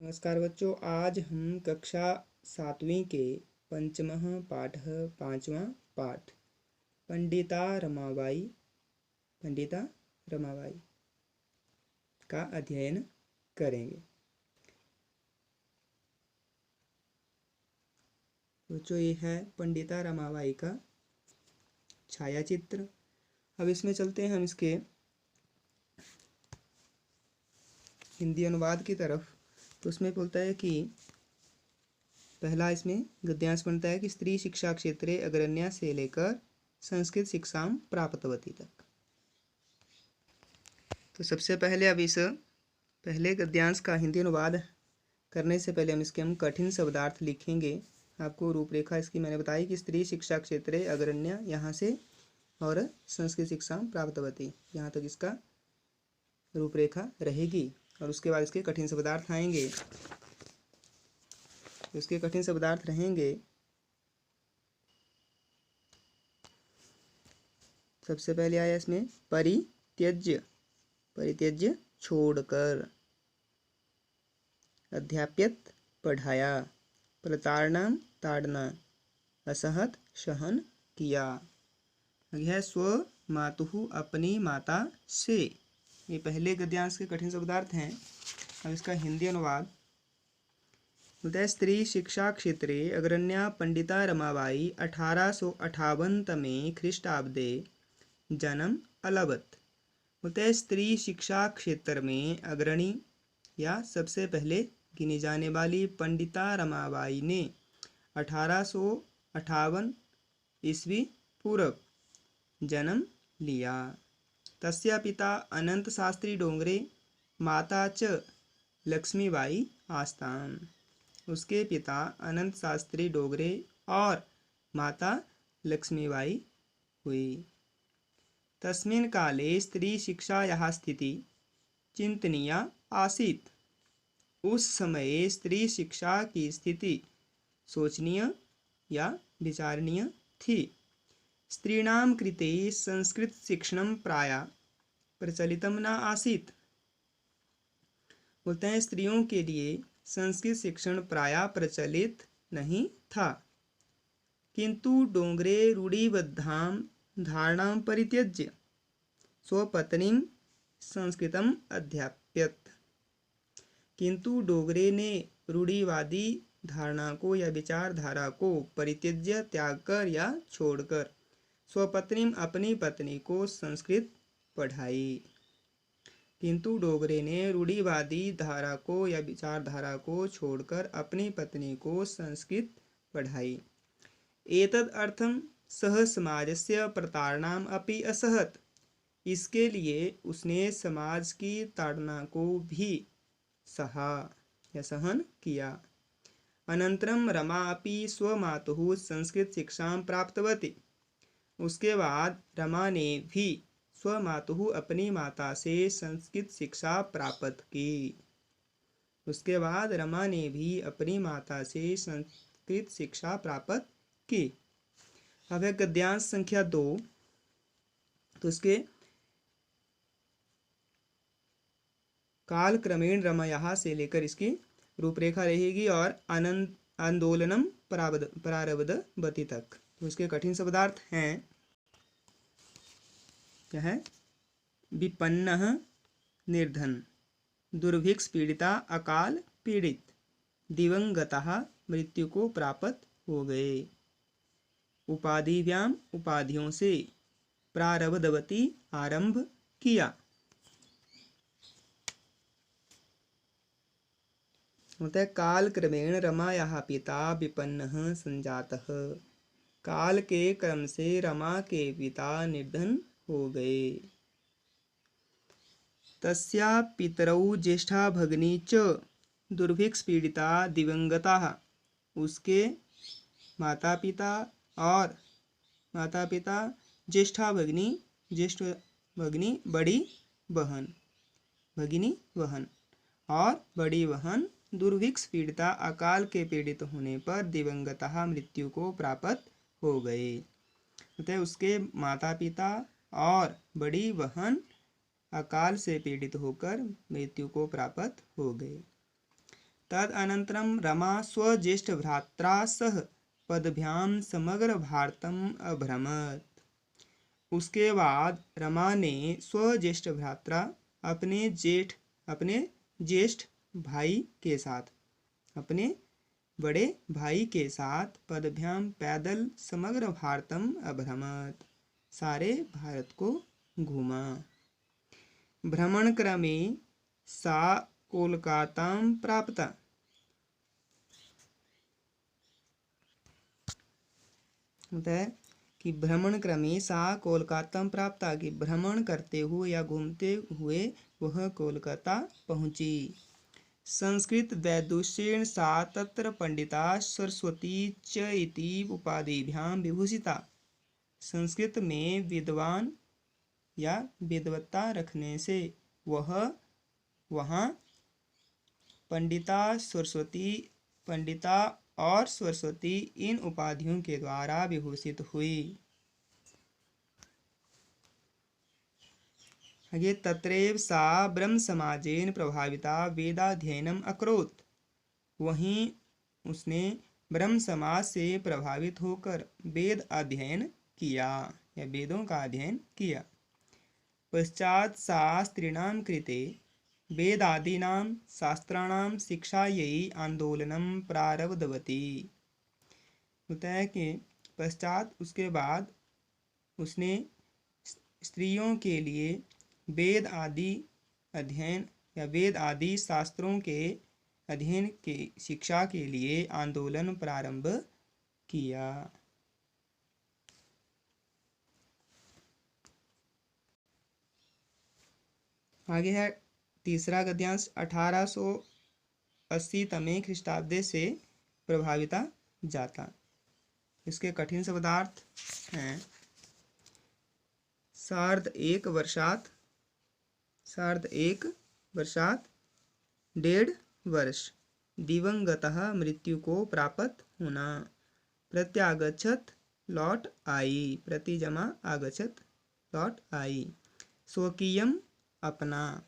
नमस्कार बच्चों, आज हम कक्षा 7वीं के पंचमः पाठ 5वां पाठ पंडिता रमाबाई का अध्ययन करेंगे। बच्चों, ये है पंडिता रमाबाई का छाया चित्र। अब इसमें चलते हैं हम इसके हिंदी अनुवाद की तरफ। तो उसमें बोलता है कि पहला इसमें गद्यांश बनता है कि स्त्री शिक्षा क्षेत्रे अग्रण्या से लेकर संस्कृत शिक्षा प्राप्तवती तक। तो सबसे पहले अब इस पहले गद्यांश का हिंदी अनुवाद करने से पहले हम कठिन शब्दार्थ लिखेंगे। आपको रूपरेखा इसकी मैंने बताई कि स्त्री शिक्षा क्षेत्रे अग्रण्या यहाँ से और संस्कृत शिक्षा प्राप्तवती यहाँ तक इसका रूपरेखा रहेगी। और उसके बाद इसके कठिन शब्दार्थ आएंगे। इसके कठिन शब्दार्थ रहेंगे। सबसे पहले आया इसमें परित्यज्य छोड़कर, अध्याप्यत पढ़ाया, प्रताड़ना ताड़ना, असहत सहन किया। यह स्व मातुहु अपनी माता से। ये पहले गद्यांश के कठिन शब्दार्थ हैं। अब इसका हिंदी अनुवाद बोलता है, स्त्री शिक्षा क्षेत्रे अग्रण्या पंडिता रमाबाई 1858 तमे ख्रीष्टाब्दे जन्म अलबत। बोलते हैं स्त्री शिक्षा क्षेत्र में अग्रणी या सबसे पहले गिनी जाने वाली पंडिता रमाबाई ने 1858 ईस्वी पूर्व जन्म लिया। तस्या पिता अनंत शास्त्री डोंगरे, माता च लक्ष्मीबाई आस्ताम। उसके पिता अनंत शास्त्री डोगरे और माता लक्ष्मीबाई हुई। तस्मिन् काले स्त्री शिक्षायाः स्थिति चिंतनीया आसीत्। उस समय स्त्री शिक्षा की स्थिति सोचनीय या विचारणीय थी। स्त्रीणां कृते संस्कृत शिक्षणं प्रायः प्रचलितं न आसीत्। बोलते हैं स्त्रियों के लिए संस्कृत शिक्षण प्रायः प्रचलित नहीं था। किंतु डोंगरे रूढ़िबद्धां धारणां परित्यज्य स्वपत्नीं संस्कृतम् अध्याप्यत। किंतु डोगरे ने रूढ़िवादी धारणा को या विचारधारा को परित्यज्य त्याग कर या छोड़कर स्वपत्नी अपनी पत्नी को संस्कृत पढ़ाई। किंतु डोगरे ने रूढ़िवादी धारा को या विचारधारा को छोड़कर अपनी पत्नी को संस्कृत पढ़ाई। एतद अर्थम सह समाजस्य प्रताड़नाम अपि असहत। इसके लिए उसने समाज की ताड़ना को भी सहा या सहन किया। अनंतरम रमा अपि स्वमातुः संस्कृत शिक्षा प्राप्तवती। उसके बाद रमा ने भी स्वमातुः अपनी माता से संस्कृत शिक्षा प्राप्त की। उसके बाद रमा ने भी अपनी माता से संस्कृत शिक्षा प्राप्त की। अब है गद्यांश संख्या 2। तो इसके काल क्रमेण रमा से लेकर इसकी रूपरेखा रहेगी और आंदोलनम प्रारब्धवती तक। तो इसके कठिन शब्दार्थ हैं, क्या है? विपन्नः निर्धन, दुर्भिक्ष पीड़िता अकाल पीड़ित, दिवंगतः मृत्यु को प्राप्त हो गए, उपाधिव्याम उपाधियों से, प्रारब्धवती आरंभ किया। होता है काल क्रमेण रमायाः पिता विपन्नः संजातः। काल के क्रम से रमा के पिता निर्धन हो गए। तस्या पितरौ ज्येष्ठा भगिनी च दुर्भिक्ष पीड़िता दिवंगताः। उसके माता पिता ज्येष्ठ भगिनी बड़ी बहन और बड़ी बहन दुर्भिक्ष पीड़िता अकाल के पीड़ित होने पर दिवंगतः मृत्यु को प्राप्त हो गए। अतः उसके माता पिता और बड़ी बहन अकाल से पीड़ित होकर मृत्यु को प्राप्त हो गए। तदनन्तरं रमा स्वज्येष्ठभ्रात्रा सह पदभ्यां समग्र भारतम अभ्रमत। उसके बाद रमा ने स्वज्येष्ठ भ्रात्रा अपने ज्येष्ठ भाई के साथ, अपने बड़े भाई के साथ पदभ्याम पैदल समग्र भारतम अभ्रमत, सारे भारत को घूमा। भ्रमण क्रमे सा कोलकातां प्राप्ता। होता है कि भ्रमण क्रमे सा कोलकाता प्राप्ता, कि भ्रमण करते हुए या घूमते हुए वह कोलकाता पहुंची। संस्कृत वैदुष्येण सा तत्र पंडिता सरस्वती च इति उपाधिभ्यां विभूषिता। संस्कृत में विद्वान या विद्वत्ता रखने से वह वहाँ पंडिता और सरस्वती इन उपाधियों के द्वारा विभूषित हुई। आगे तत्रैव सा ब्रह्म समाजेन प्रभाविता वेदाध्ययनम अकरोत्। वहीं उसने ब्रह्म समाज से प्रभावित होकर वेद अध्ययन किया या वेदों का अध्ययन किया। पश्चात सा स्त्रीणां कृते वेदादीनां शास्त्राणां शिक्षायै आंदोलनं प्रारब्धवती। होता है कि पश्चात उसके बाद उसने स्त्रियों के लिए वेद आदि अध्ययन या वेद आदि शास्त्रों के अध्ययन की शिक्षा के लिए आंदोलन प्रारंभ किया। आगे है तीसरा गद्यांश। 1880 ख्रीष्टाब्द से प्रभाविता जाता। इसके कठिन शब्दार्थ हैं सार्ध एक वर्षात 1.5 वर्ष, दिवंगतः मृत्यु को प्राप्त होना, प्रत्यागच्छत लौट आई, प्रति जमा आगच्छत लौट आई, स्वकीयम अपना।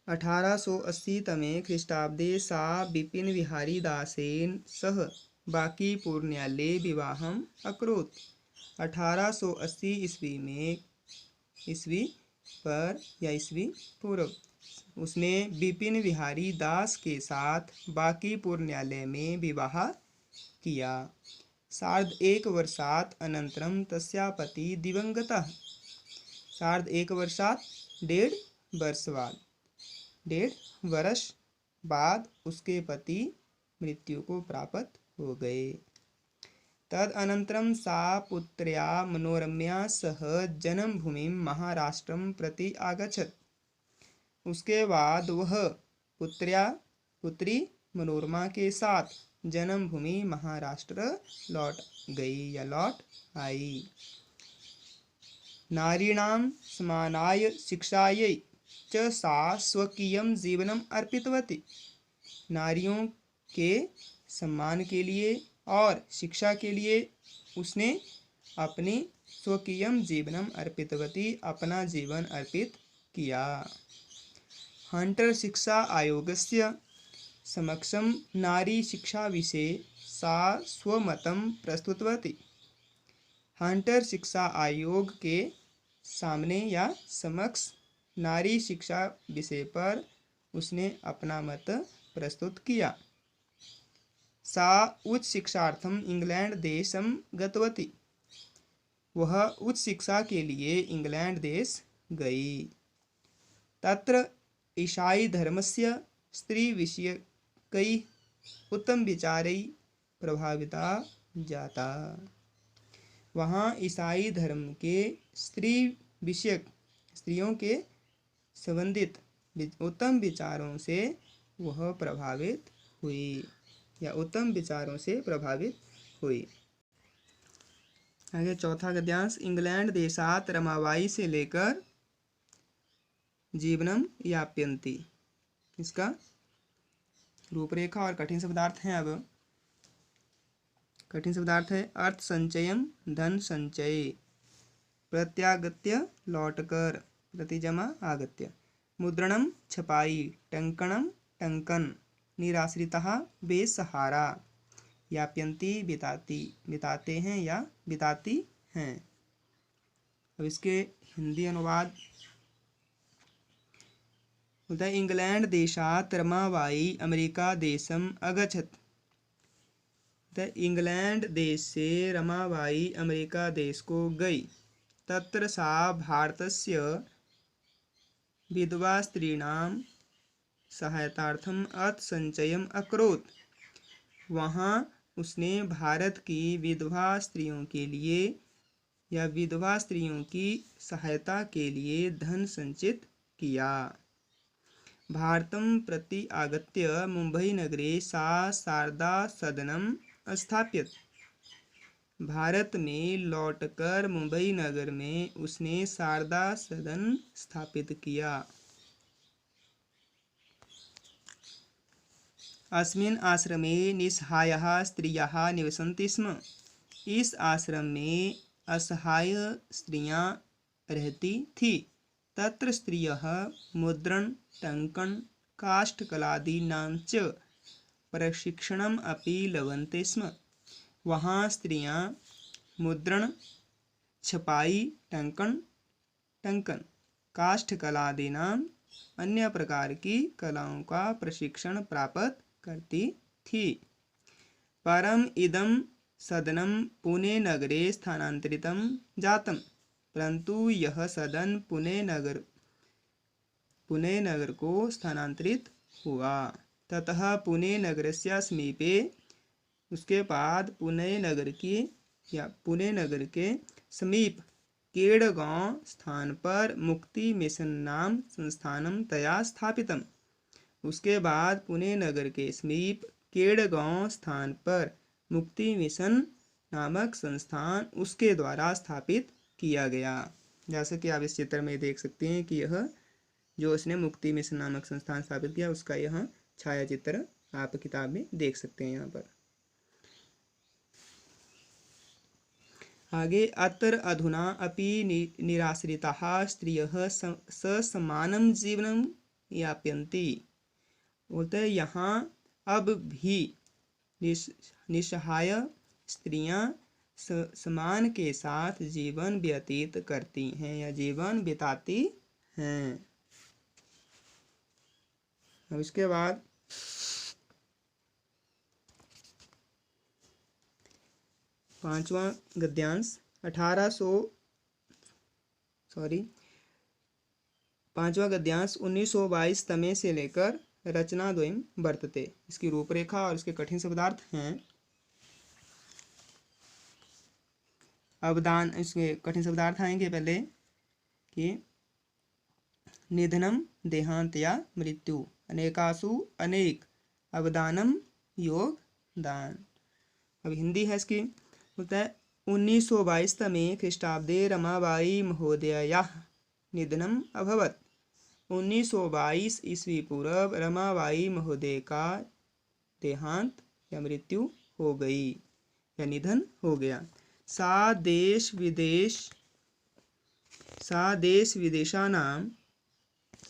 1880 ख्रीष्टाब्दे सा विपिन बिहारी दासेन सह बांकीपुर न्यायालये विवाहम अकरोत्। 1880 ईस्वी पर या ईस्वी पूर्व उसने विपिन बिहारी दास के साथ बांकीपुर न्यायालय में विवाह किया। सार्ध एक वर्षात् अनंतरम तस्या पति दिवंगतः। सार्ध एक वर्षात् 1.5 वर्ष बाद उसके पति मृत्यु को प्राप्त हो गए। तदनन्तरं सा पुत्र्या मनोरम्या सह जन्मभूमिं महाराष्ट्रं प्रति आगच्छत्। उसके बाद वह पुत्री मनोरमा के साथ जन्मभूमि महाराष्ट्र लौट गई या लौट आई। नारीणां समानाय शिक्षायै च सा स्वकीयं जीवनम अर्पितवती। नारियों के सम्मान के लिए और शिक्षा के लिए उसने अपनी स्वकीयम जीवनम अर्पितवती, अपना जीवन अर्पित किया। हंटर शिक्षा आयोगस्य समक्षम नारी शिक्षा विषये सा स्वमतं प्रस्तुतवती। हंटर शिक्षा आयोग के सामने या समक्ष नारी शिक्षा विषय पर उसने अपना मत प्रस्तुत किया। सा उच्च शिक्षार्थम इंग्लैंड देशम गतवती। वह उच्च शिक्षा के लिए इंग्लैंड देश गई। तत्र ईसाई धर्मस्य स्त्री विषयकै उत्तम विचारै प्रभाविता जाता। वहाँ ईसाई धर्म के स्त्रियों के संबंधित उत्तम विचारों से वह प्रभावित हुई या उत्तम विचारों से प्रभावित हुई। आगे चौथा गद्यांश। इंग्लैंड देशात रमाबाई से लेकर जीवनम याप्यन्ति। इसका रूपरेखा और कठिन शब्दार्थ हैं। अब कठिन शब्दार्थ है अर्थ संचयम धन संचय, प्रत्यागत्य लौटकर, प्रतिजमा आगत्य, मुद्रणम छपाई, टंकणम टंकन, निराश्रितः बेसहारा, याप्यन्ति बिताती, बिताते हैं या बिताती हैं। अब इसके हिंदी अनुवाद होता है। इंग्लैंड देशात रमाबाई अमेरिका देशम अगच्छत। इंग्लैंड देश से रमाबाई अमेरिका देश को गई। तत्र सा भारतस्य विधवा स्त्रीणां सहायतार्थम अर्थसंचयम् अकरोत्। वहाँ उसने भारत की विधवा स्त्रियों के लिए या विधवा स्त्रियों की सहायता के लिए धन संचित किया। भारतं प्रति आगत्य मुंबई नगरे सा शारदा सदनम स्थापित। भारत में लौटकर मुंबई नगर में उसने शारदा सदन स्थापित किया। अस्मिन् आश्रमे निस्सहायाः स्त्रियः निवसन्ति स्म। इस आश्रम में असहाय स्त्रियां रहती थी। तत्र स्त्रियः मुद्रण, टंकन, काष्ठकलादीनां च प्रशिक्षणम् अपि लभन्ते स्म। वहाँ स्त्रियां मुद्रण, छपाई, टंकन, काष्ठकलादीनां अन्य प्रकार की कलाओं का प्रशिक्षण प्राप्त करती थी। परम इदं सदनं पुणे नगरे स्थानांतरितं जातम्। परंतु यह सदन पुणे नगर को स्थानांतरित हुआ। ततः पुणे नगरस्य समीपे, उसके बाद पुणे नगर के समीप केड़गांव स्थान पर मुक्ति मिशन नाम संस्थानम तया स्थापितम। उसके बाद पुणे नगर के समीप केड़गांव स्थान पर मुक्ति मिशन नामक संस्थान उसके द्वारा स्थापित किया गया। जैसा कि आप इस चित्र में देख सकते हैं कि यह जो उसने मुक्ति मिशन नामक संस्थान स्थापित किया उसका यह छाया चित्र आप किताब में देख सकते हैं। यहाँ पर आगे अत्र अधुना अपि निराश्रिताः स्त्रियः ससमानं जीवनं यापयन्ति। बोलते हैं यहाँ अब भी निस्सहाय स्त्रियां समान के साथ जीवन व्यतीत करती हैं या जीवन बिताती हैं। अब इसके बाद पांचवा गद्यांश 1922 तमे से लेकर रचना द्वयम वर्तते। इसकी रूपरेखा और इसके कठिन शब्दार्थ हैं। अवदान, इसके कठिन शब्दार्थ आएंगे पहले कि निधनम देहांत या मृत्यु, अनेकासु अनेक, अवदानम योगदान। अब हिंदी है इसकी। होता है 1922 में ख्रीष्टाब्दे रमाबाई महोदयायाः निधनम अभवत्। 1922 ईस्वी पूर्व रमाबाई महोदय का देहांत या मृत्यु हो गई या निधन हो गया। सा देश विदेशानां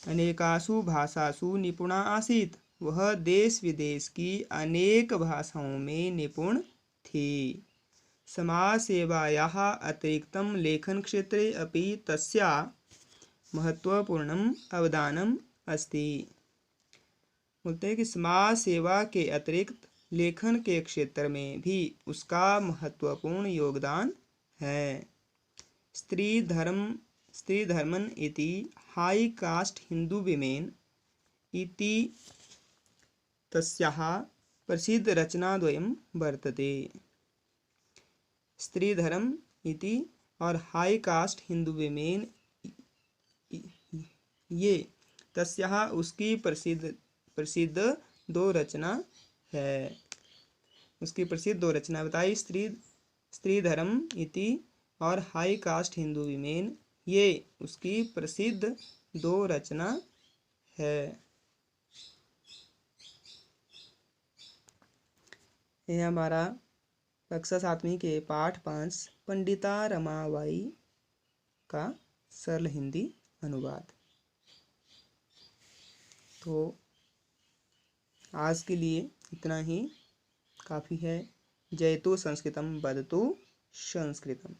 अनेकासु भाषासु निपुणा आसीत्। वह देश विदेश की अनेक भाषाओं में निपुण थी। समाज सेवायाः अतिरिक्तं लेखन क्षेत्रे अपि तस्याः महत्वपूर्णम् अवदानम् अस्ति। बोलते हैं कि समाज सेवा के अतिरिक्त लेखन के क्षेत्र में भी उसका महत्वपूर्ण योगदान है। स्त्री धर्मन इति हाई कास्ट हिंदू विमेन इति तस्याः प्रसिद्ध रचनाद्वयं वर्तते। स्त्री धर्म इति और हाई कास्ट हिंदू विमेन, ये तस्याः उसकी प्रसिद्ध दो रचना है। उसकी प्रसिद्ध दो रचना बताई, स्त्री धर्म इति और हाई कास्ट हिंदू विमेन, ये उसकी प्रसिद्ध दो रचना है। यह हमारा कक्षा 7वीं के पाठ 5 पंडिता रमाबाई का सरल हिंदी अनुवाद। तो आज के लिए इतना ही काफ़ी है। जयतु संस्कृतम वदतु संस्कृतम।